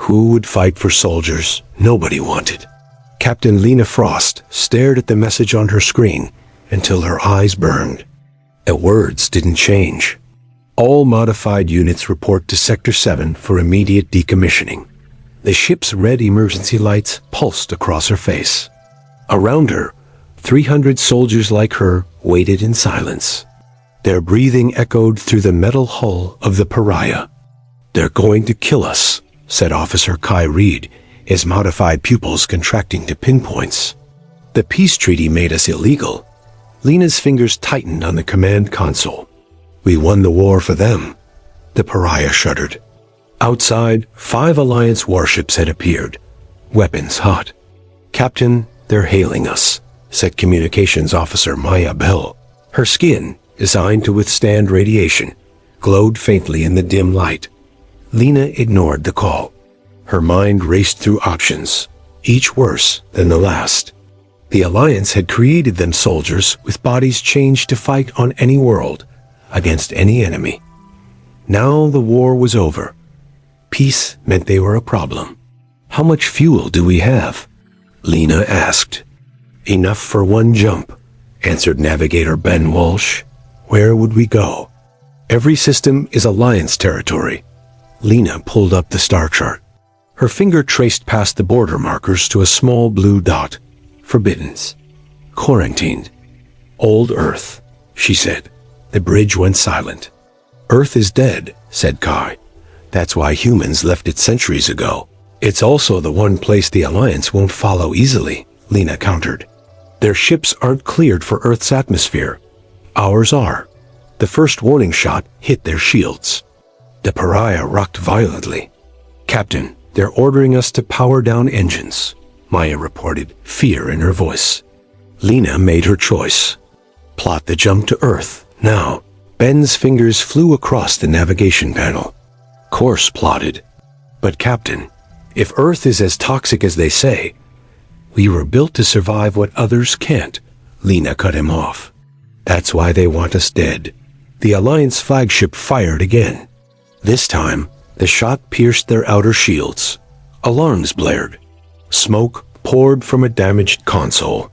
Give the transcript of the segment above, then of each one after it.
Who would fight for soldiers nobody wanted? Captain Lena Frost stared at the message on her screen until her eyes burned. The words didn't change. All modified units report to Sector 7 for immediate decommissioning. The ship's red emergency lights pulsed across her face. Around her, 300 soldiers like her waited in silence. Their breathing echoed through the metal hull of the Pariah. "They're going to kill us," said Officer Kai Reed, his modified pupils contracting to pinpoints. "The peace treaty made us illegal." Lena's fingers tightened on the command console. "We won the war for them." The Pariah shuddered. Outside, 5 Alliance warships had appeared, weapons hot. "Captain, they're hailing us," said Communications Officer Maya Bell. Her skin, designed to withstand radiation, glowed faintly in the dim light. Lena ignored the call. Her mind raced through options, each worse than the last. The Alliance had created them soldiers with bodies changed to fight on any world, against any enemy. Now the war was over. Peace meant they were a problem. "How much fuel do we have?" Lena asked. "Enough for one jump," answered Navigator Ben Walsh. "Where would we go?" "Every system is Alliance territory." Lena pulled up the star chart. Her finger traced past the border markers to a small blue dot. "Forbiddens. Quarantined. Old Earth," she said. The bridge went silent. "Earth is dead," said Kai. "That's why humans left it centuries ago. It's also the one place the Alliance won't follow easily," Lena countered. "Their ships aren't cleared for Earth's atmosphere. Ours are." The first warning shot hit their shields. The Pariah rocked violently. "Captain, they're ordering us to power down engines," Maya reported, fear in her voice. Lena made her choice. "Plot the jump to Earth, now." Ben's fingers flew across the navigation panel. "Course plotted." "But Captain, if Earth is as toxic as they say..." "We were built to survive what others can't," Lena cut him off. "That's why they want us dead." The Alliance flagship fired again. This time, the shot pierced their outer shields. Alarms blared. Smoke poured from a damaged console.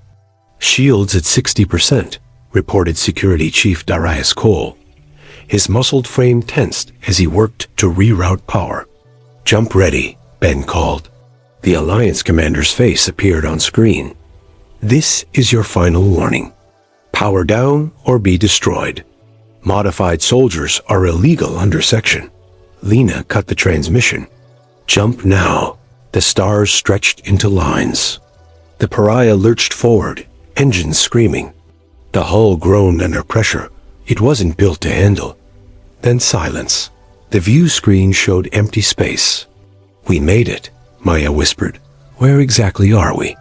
"Shields at 60%, reported Security Chief Darius Cole. His muscled frame tensed as he worked to reroute power. "Jump ready," Ben called. The Alliance commander's face appeared on screen. "This is your final warning. Power down or be destroyed. Modified soldiers are illegal under section." Lena cut the transmission. "Jump now." The stars stretched into lines. The Pariah lurched forward, engines screaming. The hull groaned under pressure. It wasn't built to handle. Then silence. The view screen showed empty space. "We made it," Maya whispered. "Where exactly are we?"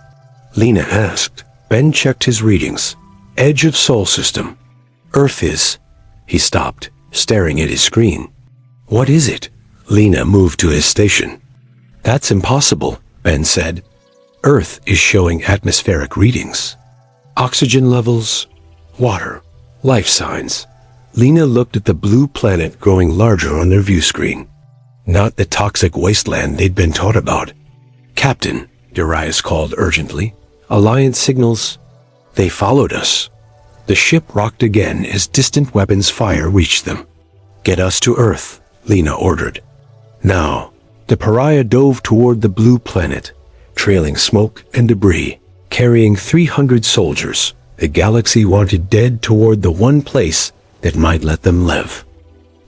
Lena asked. Ben checked his readings. "Edge of Sol system. Earth is..." He stopped, staring at his screen. "What is it?" Lena moved to his station. "That's impossible," Ben said. "Earth is showing atmospheric readings. Oxygen levels, water, life signs." Lena looked at the blue planet growing larger on their view screen. Not the toxic wasteland they'd been taught about. "Captain," Darius called urgently. "Alliance signals..." "They followed us." The ship rocked again as distant weapons fire reached them. "Get us to Earth," Lena ordered. Now, the Pariah dove toward the blue planet, trailing smoke and debris, carrying 300 soldiers the galaxy wanted dead toward the one place that might let them live.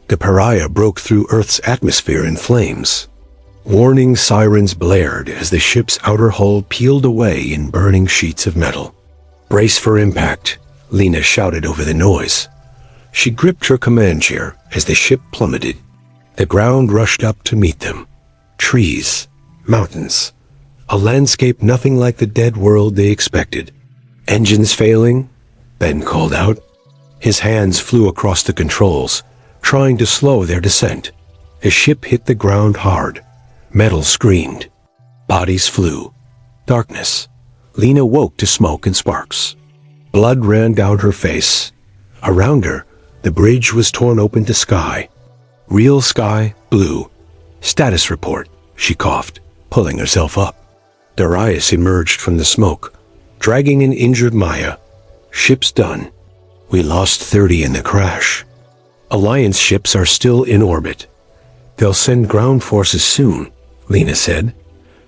The Pariah broke through Earth's atmosphere in flames. Warning sirens blared as the ship's outer hull peeled away in burning sheets of metal. "Brace for impact," Lena shouted over the noise. She gripped her command chair as the ship plummeted. The ground rushed up to meet them. Trees, mountains, a landscape nothing like the dead world they expected. "Engines failing?" Ben called out. His hands flew across the controls, trying to slow their descent. The ship hit the ground hard. Metal screamed. Bodies flew. Darkness. Lena woke to smoke and sparks. Blood ran down her face. Around her, the bridge was torn open to sky. Real sky, blue. Status report, she coughed, pulling herself up. Darius emerged from the smoke, dragging an injured Maya. Ship's done. We lost 30 in the crash. Alliance ships are still in orbit. They'll send ground forces soon, Lena said.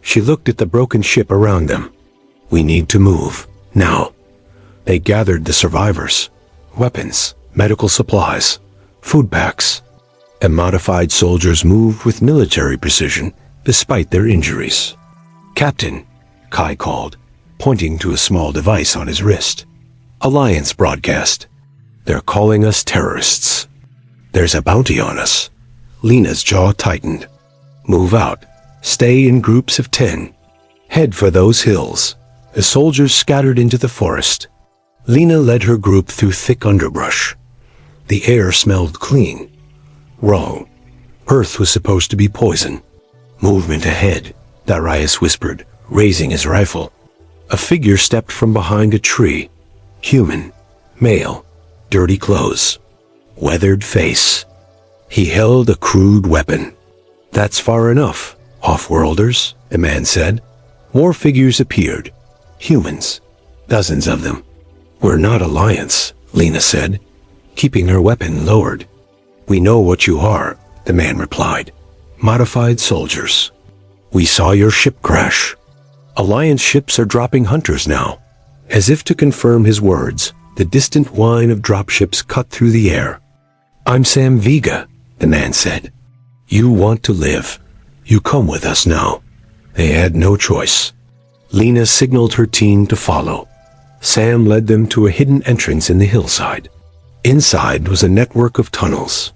She looked at the broken ship around them. We need to move, now. They gathered the survivors. Weapons, medical supplies, food packs. And modified soldiers moved with military precision, despite their injuries. Captain, Kai called, pointing to a small device on his wrist. Alliance broadcast. They're calling us terrorists. There's a bounty on us. Lena's jaw tightened. Move out. Stay in groups of 10. Head for those hills. The soldiers scattered into the forest. Lena led her group through thick underbrush. The air smelled clean. Wrong. Earth was supposed to be poison. Movement ahead, Darius whispered, raising his rifle. A figure stepped from behind a tree. Human. Male. Dirty clothes. Weathered face. He held a crude weapon. That's far enough, off-worlders, the man said. More figures appeared. Humans. Dozens of them. We're not Alliance, Lena said, keeping her weapon lowered. We know what you are, the man replied. Modified soldiers. We saw your ship crash. Alliance ships are dropping hunters now. As if to confirm his words, the distant whine of dropships cut through the air. I'm Sam Vega, the man said. You want to live. You come with us now. They had no choice. Lena signaled her team to follow. Sam led them to a hidden entrance in the hillside. Inside was a network of tunnels.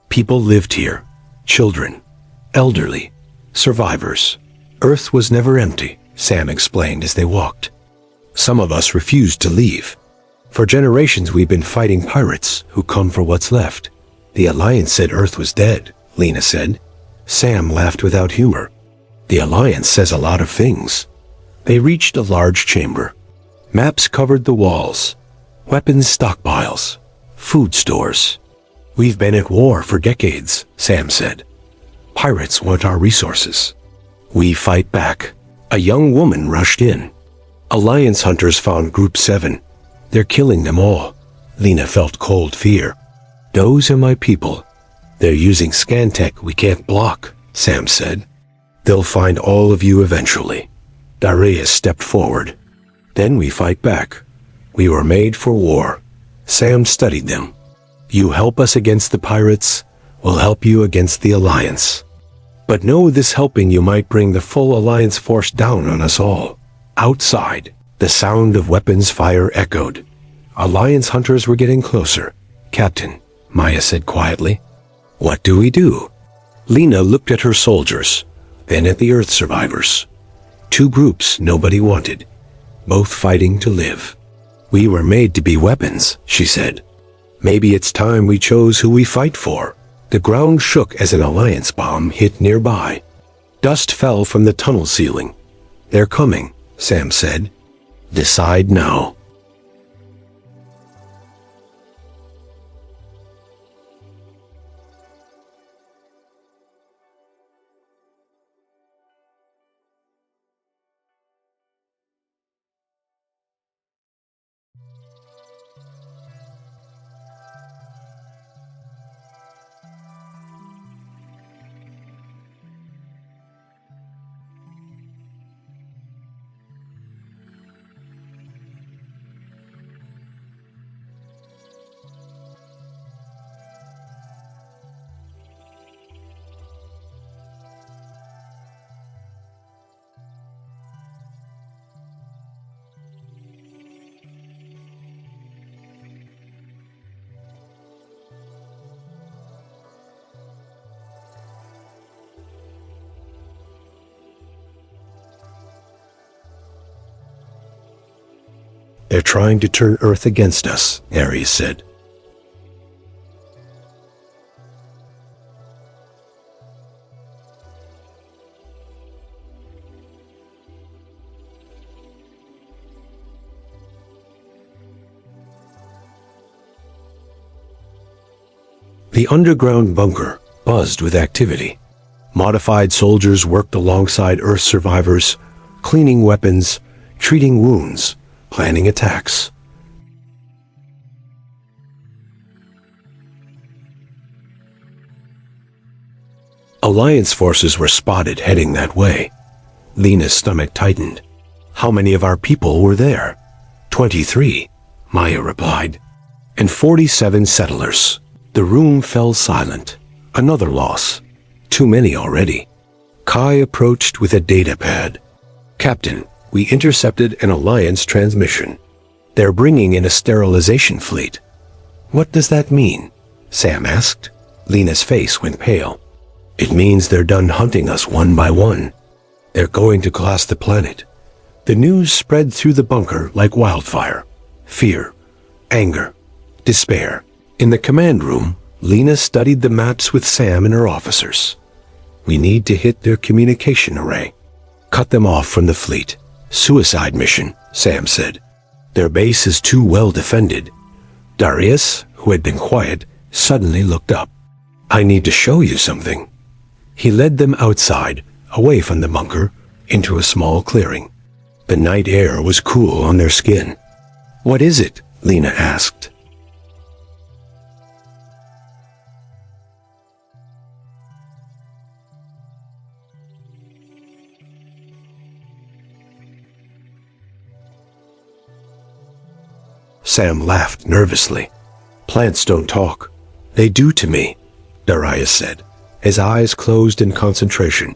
People lived here. Children. Elderly. Survivors. Earth was never empty, Sam explained as they walked. Some of us refused to leave. For generations we've been fighting pirates who come for what's left. The Alliance said Earth was dead, Lena said. Sam laughed without humor. The Alliance says a lot of things. They reached a large chamber. Maps covered the walls. Weapons stockpiles. Food stores. We've been at war for decades, Sam said. Pirates want our resources. We fight back. A young woman rushed in. Alliance hunters found Group 7. They're killing them all. Lena felt cold fear. Those are my people. They're using scan tech we can't block, Sam said. They'll find all of you eventually. Darius stepped forward. Then we fight back. We were made for war. Sam studied them. You help us against the pirates, we'll help you against the Alliance. But know this helping you might bring the full Alliance force down on us all. Outside, the sound of weapons fire echoed. Alliance hunters were getting closer. Captain, Maya said quietly. What do we do? Lena looked at her soldiers, then at the Earth survivors. Two groups nobody wanted, both fighting to live. We were made to be weapons, she said. Maybe it's time we chose who we fight for. The ground shook as an Alliance bomb hit nearby. Dust fell from the tunnel ceiling. They're coming, Sam said. Decide now. They're trying to turn Earth against us, Ares said. The underground bunker buzzed with activity. Modified soldiers worked alongside Earth survivors, cleaning weapons, treating wounds, planning attacks. Alliance forces were spotted heading that way. Lena's stomach tightened. How many of our people were there? 23, Maya replied. And 47 settlers. The room fell silent. Another loss. Too many already. Kai approached with a data pad. Captain, we intercepted an Alliance transmission. They're bringing in a sterilization fleet. What does that mean? Sam asked. Lena's face went pale. It means they're done hunting us one by one. They're going to glass the planet. The news spread through the bunker like wildfire. Fear, anger, despair. In the command room, Lena studied the maps with Sam and her officers. We need to hit their communication array. Cut them off from the fleet. Suicide mission, Sam said. Their base is too well defended. Darius, who had been quiet, suddenly looked up. I need to show you something. He led them outside, away from the bunker, into a small clearing. The night air was cool on their skin. What is it? Lena asked. Sam laughed nervously. Plants don't talk. They do to me, Darius said, his eyes closed in concentration.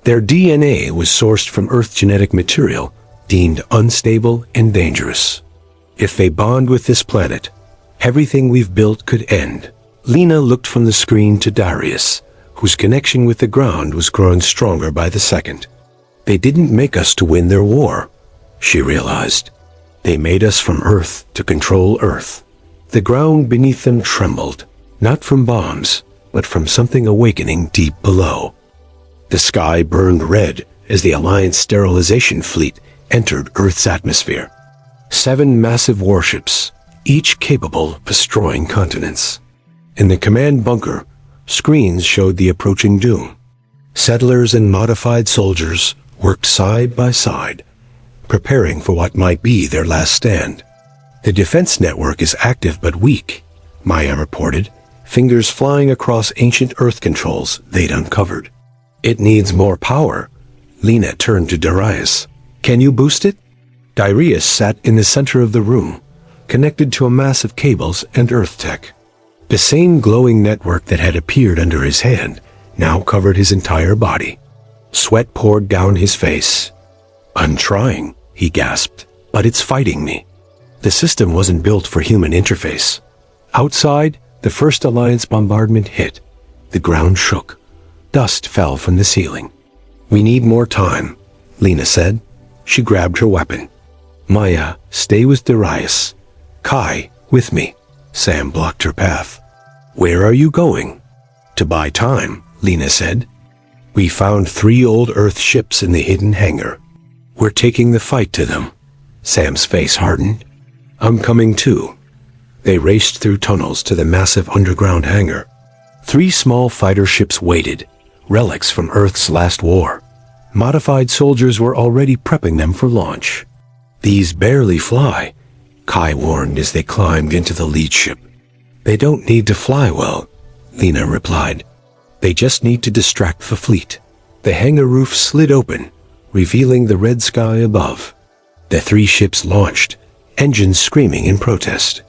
Their DNA was sourced from Earth genetic material, deemed unstable and dangerous. If they bond with this planet, everything we've built could end. Lena looked from the screen to Darius, whose connection with the ground was growing stronger by the second. They didn't make us to win their war, she realized. They made us from Earth to control Earth. The ground beneath them trembled, not from bombs, but from something awakening deep below. The sky burned red as the Alliance sterilization fleet entered Earth's atmosphere. 7 massive warships, each capable of destroying continents. In the command bunker, screens showed the approaching doom. Settlers and modified soldiers worked side by side, preparing for what might be their last stand. The defense network is active but weak, Maya reported, fingers flying across ancient Earth controls they'd uncovered. It needs more power. Lena turned to Darius. Can you boost it? Darius sat in the center of the room, connected to a mass of cables and Earth tech. The same glowing network that had appeared under his hand now covered his entire body. Sweat poured down his face. I'm trying, he gasped, but it's fighting me. The system wasn't built for human interface. Outside, the first Alliance bombardment hit. The ground shook. Dust fell from the ceiling. We need more time, Lena said. She grabbed her weapon. Maya, stay with Darius. Kai, with me. Sam blocked her path. Where are you going? To buy time, Lena said. We found 3 old Earth ships in the hidden hangar. We're taking the fight to them. Sam's face hardened. I'm coming too. They raced through tunnels to the massive underground hangar. 3 small fighter ships waited, relics from Earth's last war. Modified soldiers were already prepping them for launch. These barely fly, Kai warned as they climbed into the lead ship. They don't need to fly well, Lena replied. They just need to distract the fleet. The hangar roof slid open, revealing the red sky above. The 3 ships launched, engines screaming in protest.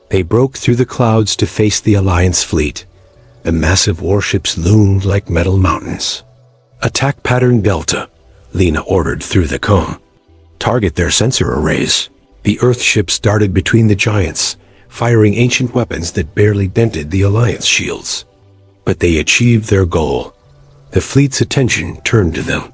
They broke through the clouds to face the Alliance fleet. The massive warships loomed like metal mountains. "Attack pattern Delta," Lena ordered through the comm. "Target their sensor arrays." The Earth ships darted between the giants, firing ancient weapons that barely dented the Alliance shields. But they achieved their goal. The fleet's attention turned to them.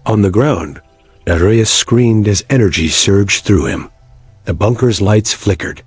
On the ground, Darius screamed as energy surged through him. The bunker's lights flickered.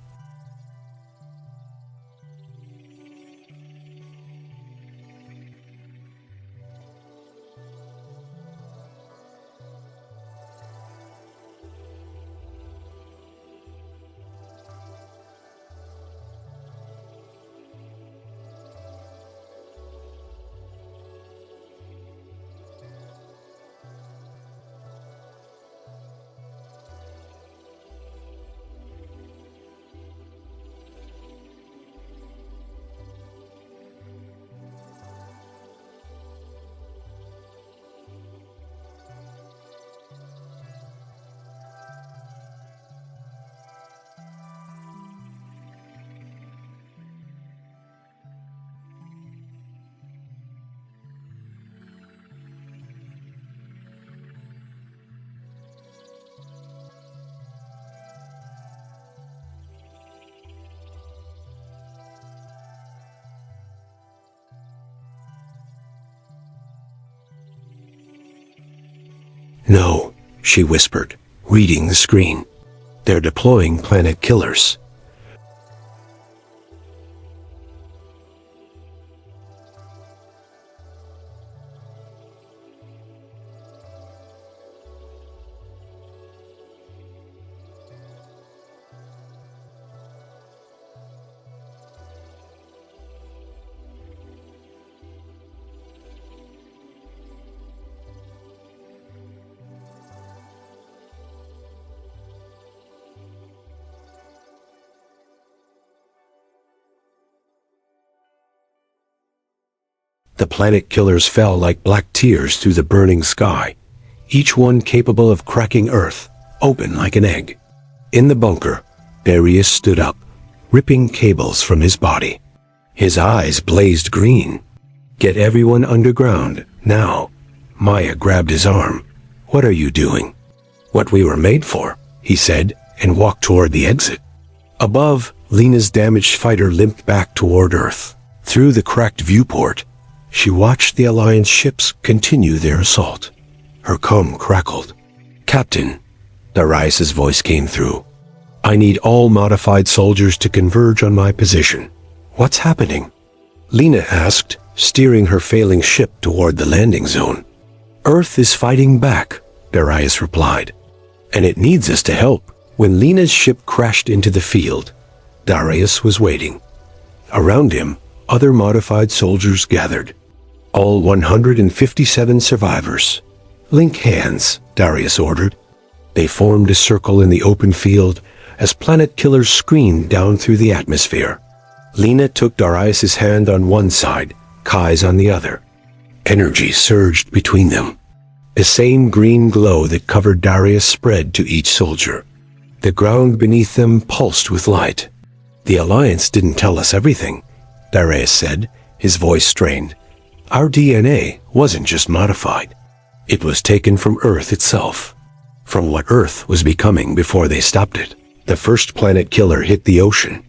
"No," she whispered, reading the screen. "They're deploying planet killers." The planet killers fell like black tears through the burning sky, each one capable of cracking Earth, open like an egg. In the bunker, Darius stood up, ripping cables from his body. His eyes blazed green. "Get everyone underground, now." Maya grabbed his arm. "What are you doing?" "What we were made for," he said, and walked toward the exit. Above, Lena's damaged fighter limped back toward Earth. Through the cracked viewport, she watched the Alliance ships continue their assault. Her comm crackled. "Captain," Darius' voice came through. "I need all modified soldiers to converge on my position." "What's happening?" Lena asked, steering her failing ship toward the landing zone. "Earth is fighting back," Darius replied. "And it needs us to help." When Lena's ship crashed into the field, Darius was waiting. Around him, other modified soldiers gathered. All 157 survivors. "Link hands," Darius ordered. They formed a circle in the open field as planet killers screamed down through the atmosphere. Lena took Darius' hand on one side, Kai's on the other. Energy surged between them. The same green glow that covered Darius spread to each soldier. The ground beneath them pulsed with light. "The Alliance didn't tell us everything," Darius said, his voice strained. "Our DNA wasn't just modified. It was taken from Earth itself. From what Earth was becoming before they stopped it." The first planet killer hit the ocean.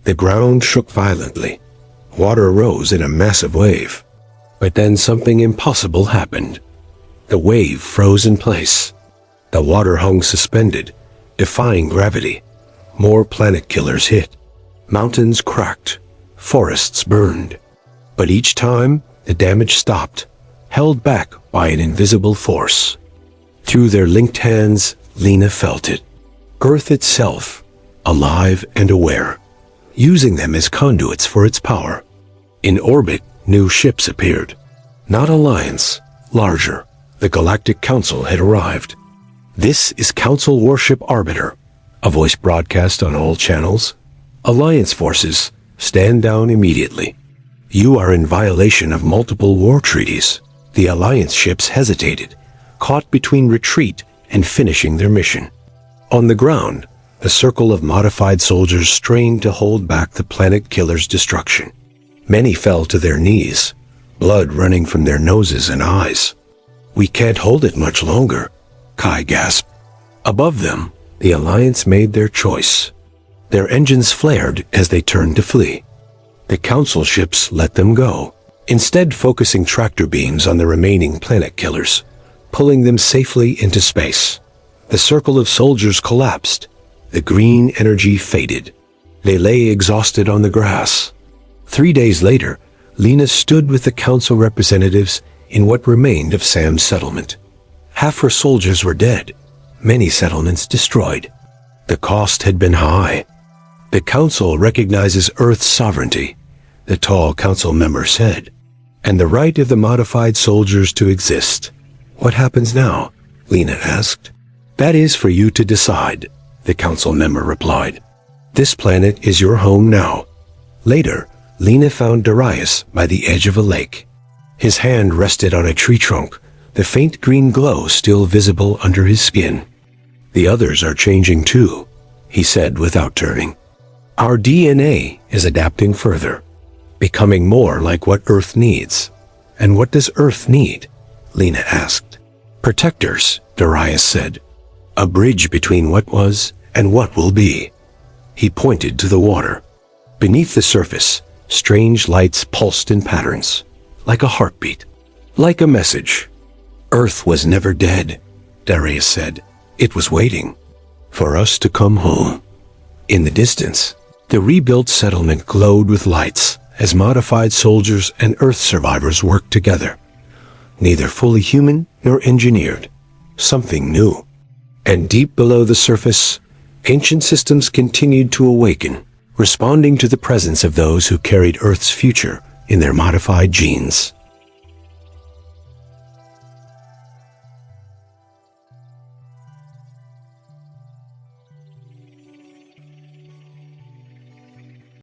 The ground shook violently. Water rose in a massive wave. But then something impossible happened. The wave froze in place. The water hung suspended, defying gravity. More planet killers hit. Mountains cracked. Forests burned. But each time, the damage stopped, held back by an invisible force. Through their linked hands, Lena felt it. Earth itself, alive and aware, using them as conduits for its power. In orbit, new ships appeared. Not Alliance, larger. The Galactic Council had arrived. This is Council Warship Arbiter, a voice broadcast on all channels. Alliance forces, stand down immediately. You are in violation of multiple war treaties. The Alliance ships hesitated, caught between retreat and finishing their mission. On the ground, a circle of modified soldiers strained to hold back the planet killer's destruction. Many fell to their knees, blood running from their noses and eyes. "We can't hold it much longer," Kai gasped. Above them, the Alliance made their choice. Their engines flared as they turned to flee. The Council ships let them go, instead focusing tractor beams on the remaining planet killers, pulling them safely into space. The circle of soldiers collapsed. The green energy faded. They lay exhausted on the grass. 3 days later, Lena stood with the Council representatives in what remained of Sam's settlement. Half her soldiers were dead, many settlements destroyed. The cost had been high. "The Council recognizes Earth's sovereignty," the tall Council member said, "and the right of the modified soldiers to exist." "What happens now?" Lena asked. "That is for you to decide," the Council member replied. "This planet is your home now." Later, Lena found Darius by the edge of a lake. His hand rested on a tree trunk, the faint green glow still visible under his skin. "The others are changing too," he said without turning. "Our DNA is adapting further, becoming more like what Earth needs." "And what does Earth need?" Lena asked. "Protectors," Darius said. "A bridge between what was and what will be." He pointed to the water. Beneath the surface, strange lights pulsed in patterns, like a heartbeat, like a message. "Earth was never dead," Darius said. "It was waiting for us to come home." In the distance, the rebuilt settlement glowed with lights as modified soldiers and Earth survivors worked together. Neither fully human nor engineered. Something new. And deep below the surface, ancient systems continued to awaken, responding to the presence of those who carried Earth's future in their modified genes.